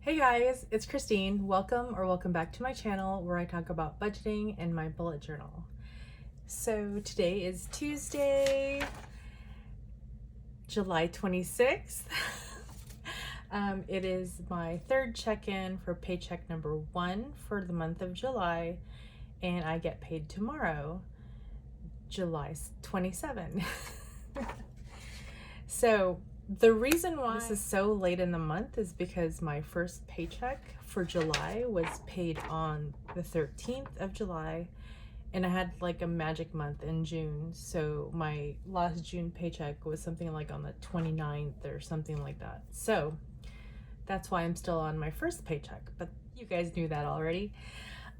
Hey guys, it's Kristine. Welcome back to my channel where I talk about budgeting and my bullet journal. So today is Tuesday, July 26th. It is my third check-in for paycheck number 1 for the month of July, and I get paid tomorrow, July 27. So the reason why this is so late in the month is because my first paycheck for July was paid on the 13th of July, and I had like a magic month in June. So my last June paycheck was something like on the 29th or something like that. So that's why I'm still on my first paycheck, but you guys knew that already.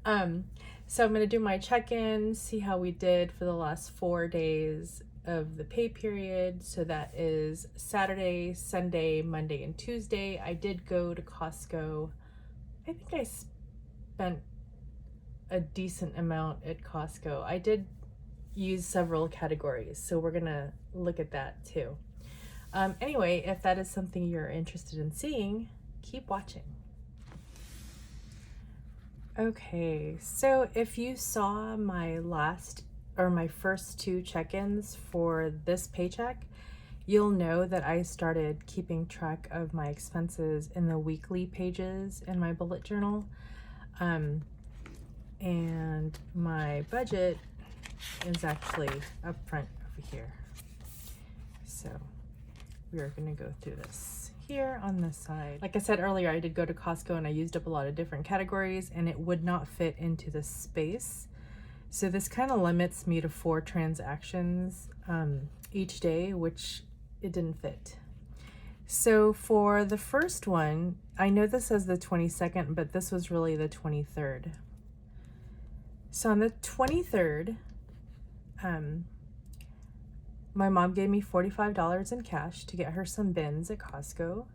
So I'm gonna do my check-in, see how we did for the last 4 days of the pay period. So that is Saturday, Sunday, Monday, and Tuesday. I did go to Costco. I think I spent a decent amount at Costco. I did use several categories, so we're gonna look at that too. Anyway, if that is something you're interested in seeing, keep watching. Okay, so if you saw my first 2 check-ins for this paycheck, you'll know that I started keeping track of my expenses in the weekly pages in my bullet journal. And my budget is actually up front over here. So we are gonna go through this here on this side. Like I said earlier, I did go to Costco and I used up a lot of different categories and it would not fit into the space. So this kind of limits me to 4 transactions each day, which it didn't fit. So for the first one, I know this says the 22nd, but this was really the 23rd. So on the 23rd, my mom gave me $45 in cash to get her some bins at Costco.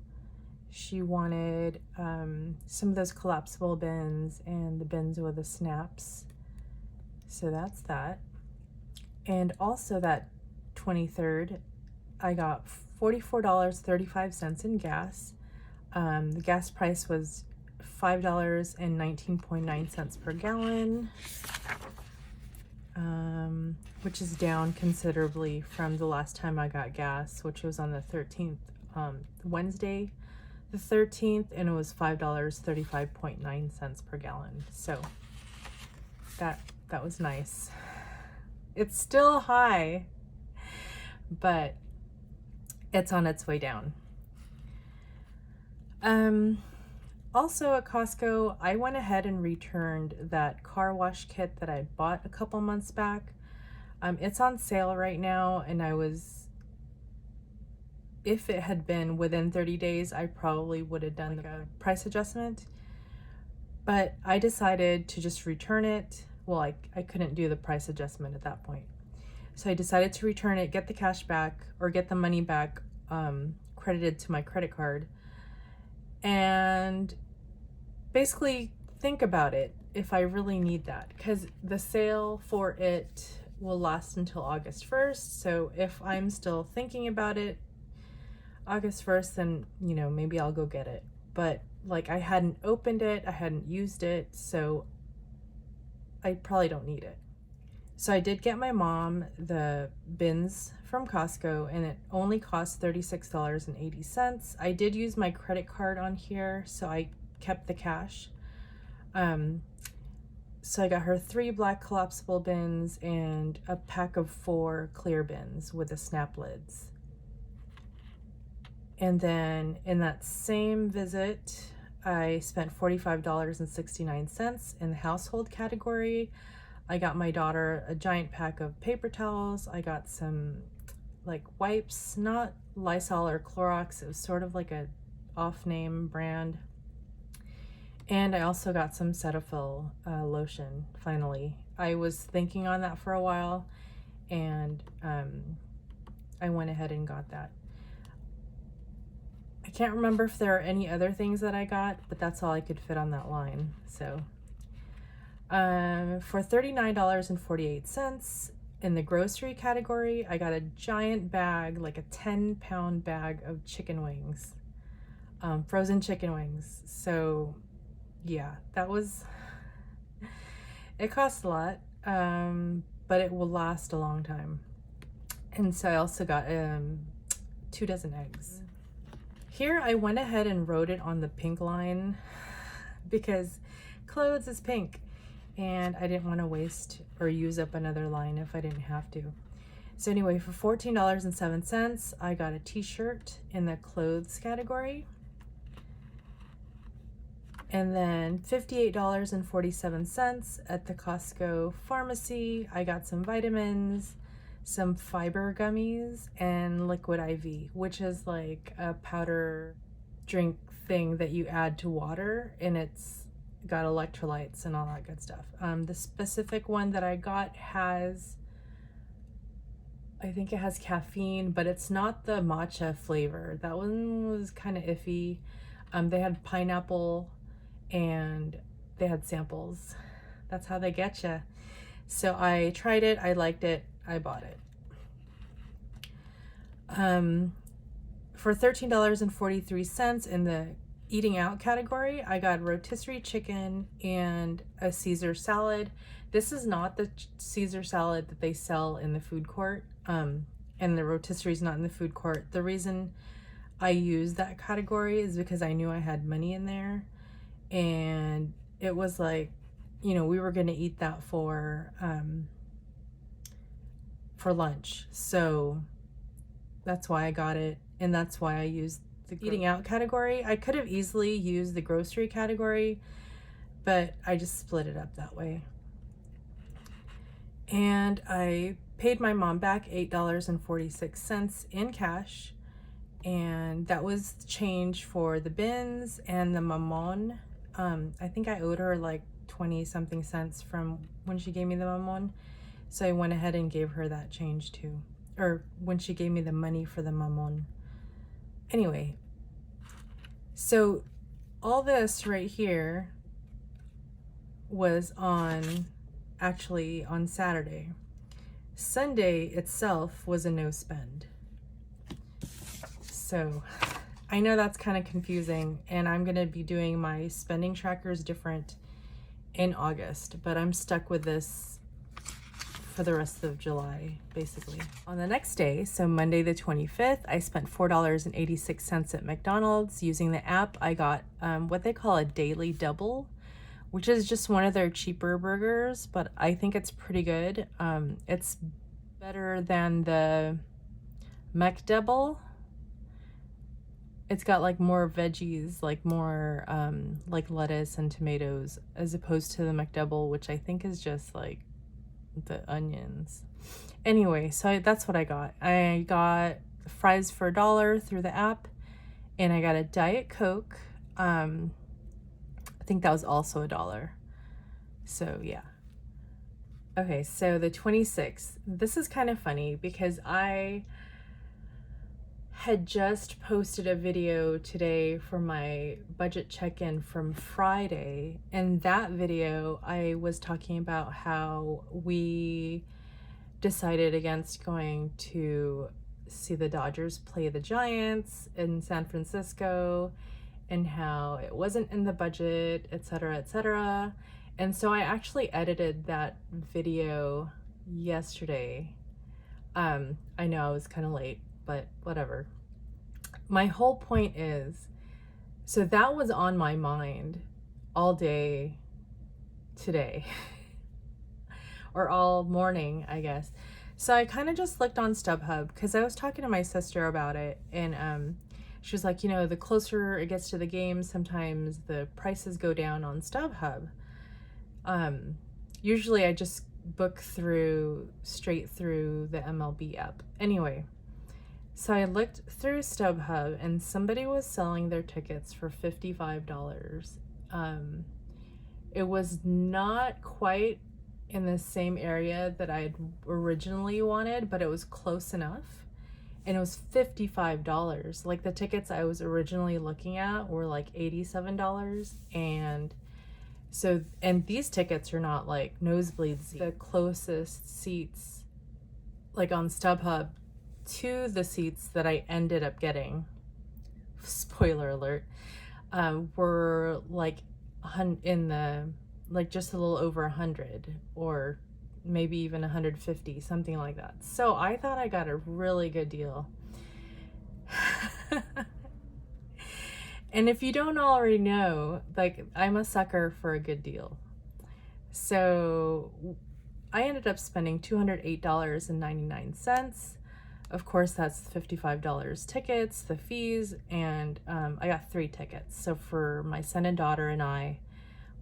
She wanted some of those collapsible bins and the bins with the snaps. So that's that. And also that 23rd, I got $44.35 in gas. The gas price was $5.19.9 per gallon, which is down considerably from the last time I got gas, which was on the 13th, Wednesday the 13th, and it was $5.35.9 per gallon. So that was nice. It's still high, but it's on its way down. Also at Costco, I went ahead and returned that car wash kit that I bought a couple months back. It's on sale right now, and if it had been within 30 days, I probably would have done a price adjustment, but I decided to just return it. Well, I couldn't do the price adjustment at that point. So I decided to return it, get the cash back, or get the money back credited to my credit card, and basically think about it if I really need that, because the sale for it will last until August 1st. So if I'm still thinking about it August 1st, then, you know, maybe I'll go get it. But like, I hadn't opened it, I hadn't used it, so I probably don't need it. So I did get my mom the bins from Costco, and it only cost $36.80. I did use my credit card on here, so I kept the cash. So I got her 3 black collapsible bins and a pack of 4 clear bins with the snap lids. And then in that same visit, I spent $45.69 in the household category. I got my daughter a giant pack of paper towels. I got some like wipes, not Lysol or Clorox. It was sort of like a off-name brand. And I also got some Cetaphil lotion, finally. I was thinking on that for a while, and I went ahead and got that. I can't remember if there are any other things that I got, but that's all I could fit on that line. So for $39.48 in the grocery category, I got a giant bag, like a 10-pound bag of chicken wings. frozen chicken wings. So yeah, it costs a lot, but it will last a long time. And so I also got 2 dozen eggs. Here I went ahead and wrote it on the pink line because clothes is pink, and I didn't want to waste or use up another line if I didn't have to. So anyway, for $14.07, I got a t-shirt in the clothes category. And then $58.47 at the Costco pharmacy. I got some vitamins, some fiber gummies, and liquid IV, which is like a powder drink thing that you add to water, and it's got electrolytes and all that good stuff. The specific one that I got I think it has caffeine, but it's not the matcha flavor. That one was kind of iffy. They had pineapple and they had samples. That's how they get you. So I tried it, I liked it, I bought it. For $13.43 in the eating out category, I got rotisserie chicken and a Caesar salad. This is not the Caesar salad that they sell in the food court, and the rotisserie is not in the food court. The reason I used that category is because I knew I had money in there, and it was like, you know, we were going to eat that for lunch. So that's why I got it, and that's why I used the eating out category. I could have easily used the grocery category, but I just split it up that way. And I paid my mom back $8.46 in cash, and that was change for the bins and the mamon. I think I owed her like 20 something cents from when she gave me the mamon, so I went ahead and gave her that change too, or when she gave me the money for the mamon. Anyway, so all this right here was actually on Saturday. Sunday itself was a no spend. So I know that's kind of confusing, and I'm going to be doing my spending trackers different in August, but I'm stuck with this for the rest of July, basically. On the next day, so Monday the 25th, I spent $4.86 at McDonald's. Using the app, I got what they call a daily double, which is just one of their cheaper burgers, but I think it's pretty good. It's better than the McDouble. It's got like more veggies, like more like lettuce and tomatoes, as opposed to the McDouble, which I think is just like the onions. Anyway, so that's what I got. I got fries for $1 through the app, and I got a Diet Coke. I think that was also $1. So yeah. Okay, so the 26th. This is kind of funny because I had just posted a video today for my budget check-in from Friday. In that video, I was talking about how we decided against going to see the Dodgers play the Giants in San Francisco, and how it wasn't in the budget, etc., etc. And so I actually edited that video yesterday. I know I was kind of late, but whatever. My whole point is, so that was on my mind all day today, or all morning, I guess. So I kind of just looked on StubHub because I was talking to my sister about it, and she was like, you know, the closer it gets to the game, sometimes the prices go down on StubHub. Usually I just book straight through the MLB app. Anyway, so I looked through StubHub, and somebody was selling their tickets for $55. It was not quite in the same area that I'd originally wanted, but it was close enough. And it was $55. Like, the tickets I was originally looking at were like $87. And these tickets are not like nosebleed seats. The closest seats, like on StubHub, to the seats that I ended up getting spoiler alert, were like in the, like just a little over 100 or maybe even 150, something like that. So I thought I got a really good deal. And if you don't already know, like, I'm a sucker for a good deal. So I ended up spending $208.99. Of course, that's $55 tickets, the fees, and I got 3 tickets. So for my son and daughter and I,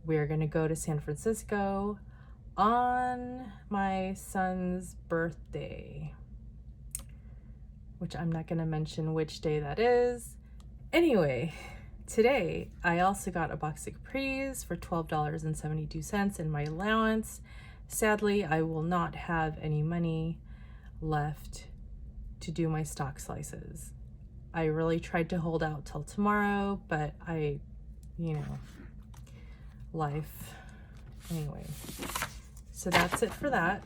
we're gonna go to San Francisco on my son's birthday, which I'm not gonna mention which day that is. Anyway, today I also got a box of capris for $12.72 in my allowance. Sadly, I will not have any money left to do my stock slices. I really tried to hold out till tomorrow, but life. Anyway, so that's it for that.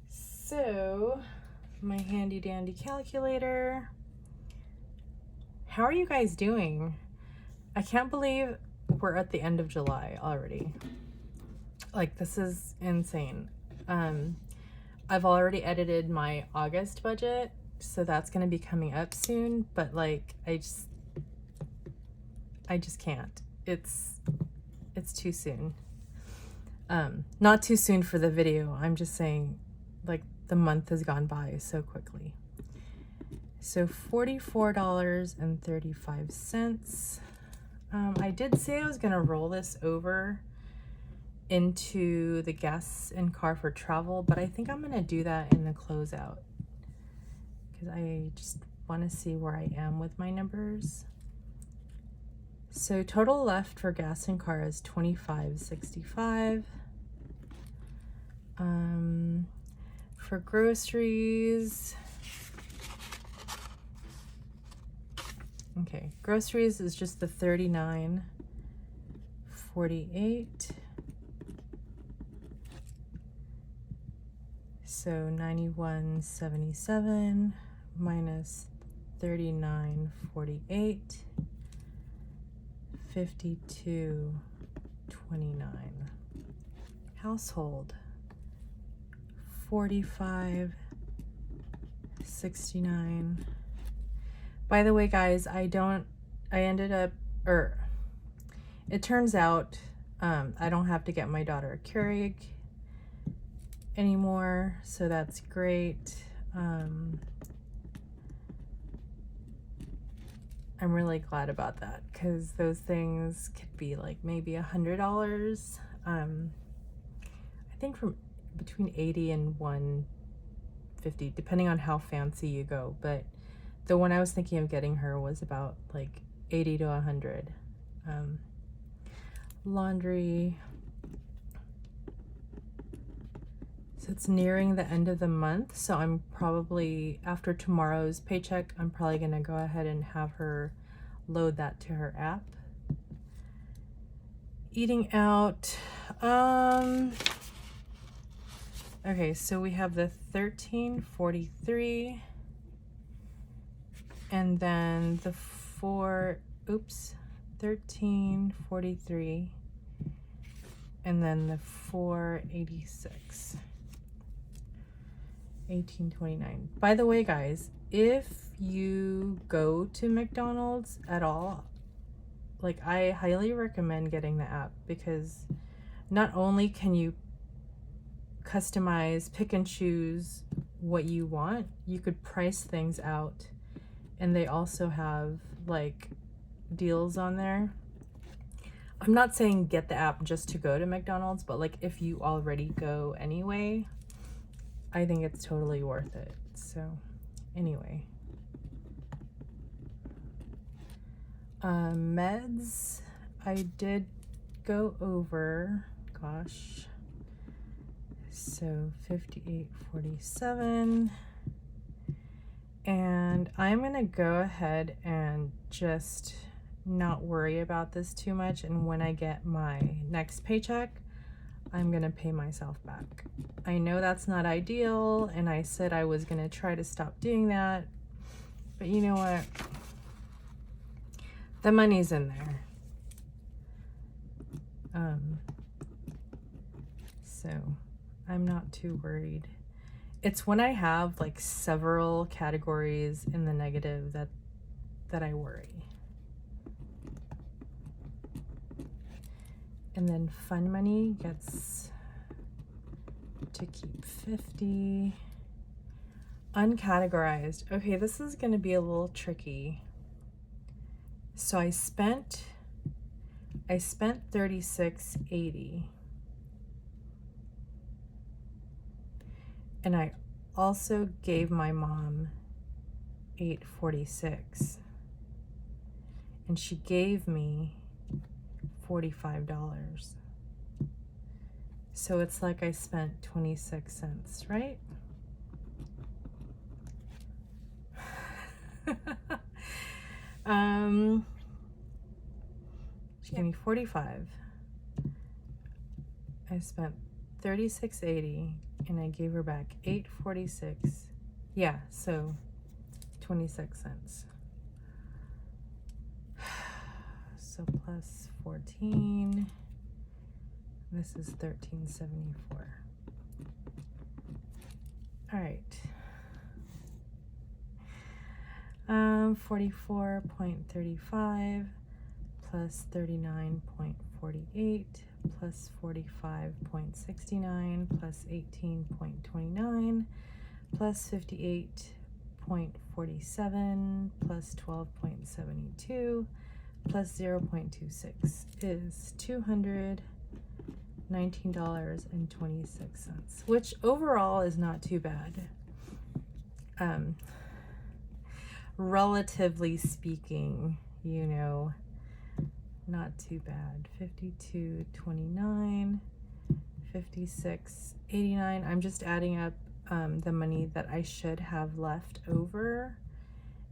So, my handy dandy calculator. How are you guys doing? I can't believe we're at the end of July already. Like, this is insane. I've already edited my August budget, so that's gonna be coming up soon, but like, I just can't. It's too soon. Not too soon for the video. I'm just saying, like, the month has gone by so quickly. So $44.35. I did say I was gonna roll this over into the gas and car for travel, but I think I'm gonna do that in the closeout because I just want to see where I am with my numbers. So total left for gas and car is $25.65. For groceries, okay, groceries is just the $39.48. So $91.77 minus $39.48, $52.29. Household, $45.69. By the way, guys, it turns out I don't have to get my daughter a Keurig anymore, so that's great. I'm really glad about that because those things could be like maybe $100. I think from between 80 and 150, depending on how fancy you go, but the one I was thinking of getting her was about like 80 to 100. Laundry. So it's nearing the end of the month, so I'm probably, after tomorrow's paycheck, I'm probably gonna go ahead and have her load that to her app. Eating out. Okay, so we have the $13.43 and then the $13.43 and then the $4.86. $18.29. By the way, guys, if you go to McDonald's at all, like, I highly recommend getting the app because not only can you customize, pick and choose what you want, you could price things out, and they also have like deals on there. I'm not saying get the app just to go to McDonald's, but like if you already go anyway, I think it's totally worth it. So anyway, meds, I did go over, gosh, so $58.47, and I'm gonna go ahead and just not worry about this too much, and when I get my next paycheck, I'm gonna pay myself back. I know that's not ideal, and I said I was gonna try to stop doing that, But you know what? The money's in there. So I'm not too worried. It's when I have like several categories in the negative that I worry. And then fun money gets to keep 50. Uncategorized. Okay, this is going to be a little tricky. So I spent $36.80. And I also gave my mom $8.46. And she gave me $45. So it's like I spent 26 cents, right? She gave me 45. I spent $36.80 and I gave her back $8.46. Yeah, so 26 cents. So plus 14. This is $13.74. All right. 44.35 plus 39.48 plus 45.69 plus 18.29 plus 58.47 plus 12.72 plus 0.26 is $219.26, which overall is not too bad. Relatively speaking, you know, not too bad. 52.29, 56.89. I'm just adding up the money that I should have left over,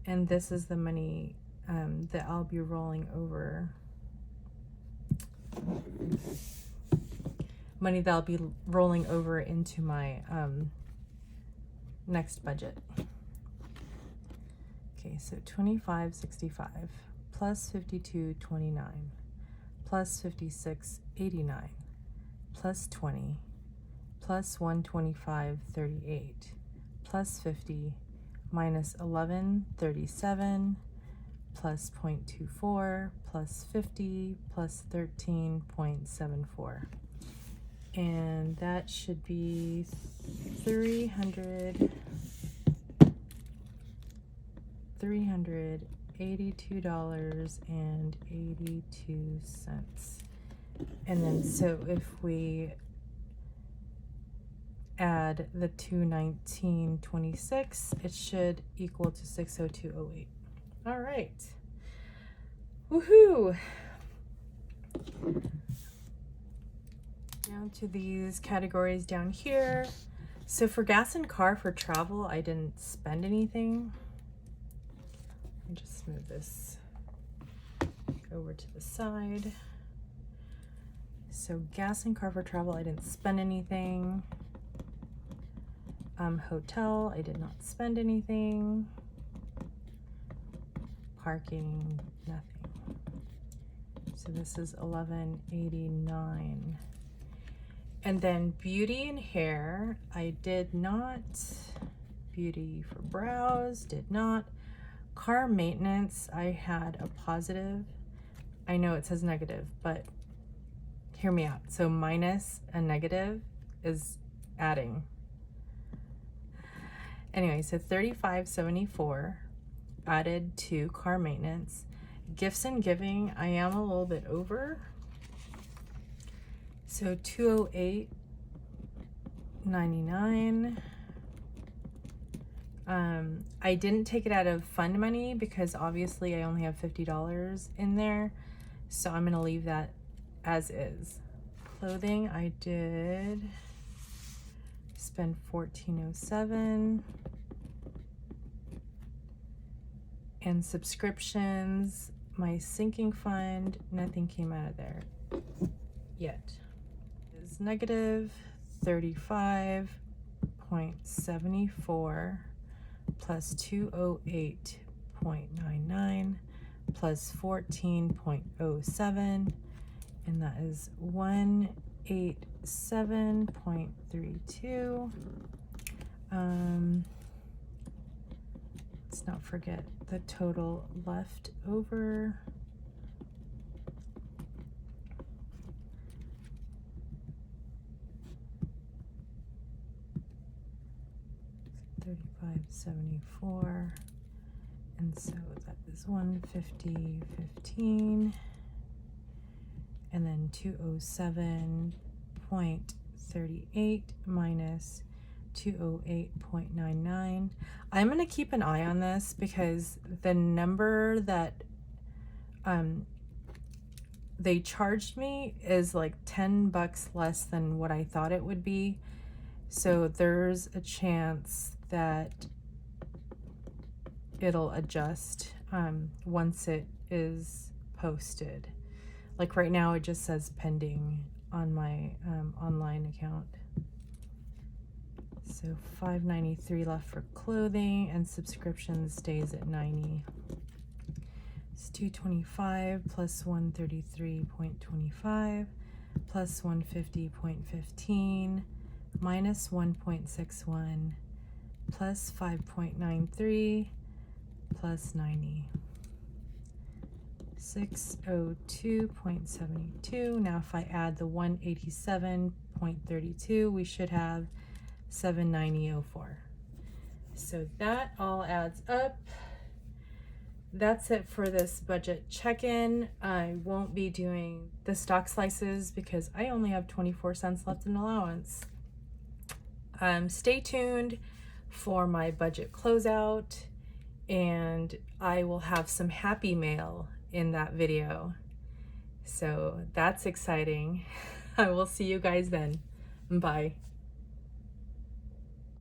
and this is the money that I'll be rolling over. Money that I'll be rolling over into my next budget. Okay, so 25.65 plus 52.29 plus 56.89 plus 20 plus 125.38 plus 50 minus 11.37 plus 0.24 plus 50 plus 13.74. And that should be $382.82. And then so if we add the 219.26, it should equal to 602.08. All right. Woohoo! Down to these categories down here. So for gas and car for travel, I didn't spend anything. Let me just move this over to the side. So gas and car for travel, I didn't spend anything. Hotel, I did not spend anything. Parking, nothing. So this is $11.89. And then beauty and hair, I did not. Beauty for brows, did not. Car maintenance, I had a positive. I know it says negative, but hear me out. So minus a negative is adding. Anyway, so $35.74 added to car maintenance. Gifts and giving, I am a little bit over. So $208.99. I didn't take it out of fund money because obviously I only have $50 in there. So I'm gonna leave that as is. Clothing, I did spend $14.07. And subscriptions, my sinking fund, nothing came out of there yet. Is negative 35.74 plus 208 14.99 plus 14.07, and that is 187.32. Let's not forget the total left over. $35.74, and so that is 150.15, and then 207.38 minus 208.99. I'm going to keep an eye on this because the number that they charged me is like $10 less than what I thought it would be. So there's a chance that it'll adjust once it is posted. Like right now it just says pending on my online account. So $5.93 left for clothing, and subscription stays at $90. It's $225 plus 133.25 plus 150.15 minus 1.61 plus 5.93 plus 90. 602.72. Now if I add the 187.32, we should have 790.04. So that all adds up. That's it for this budget check-in. I won't be doing the stock slices because I only have 24 cents left in allowance. Stay tuned for my budget closeout, and I will have some happy mail in that video. So that's exciting. I will see you guys then. Bye.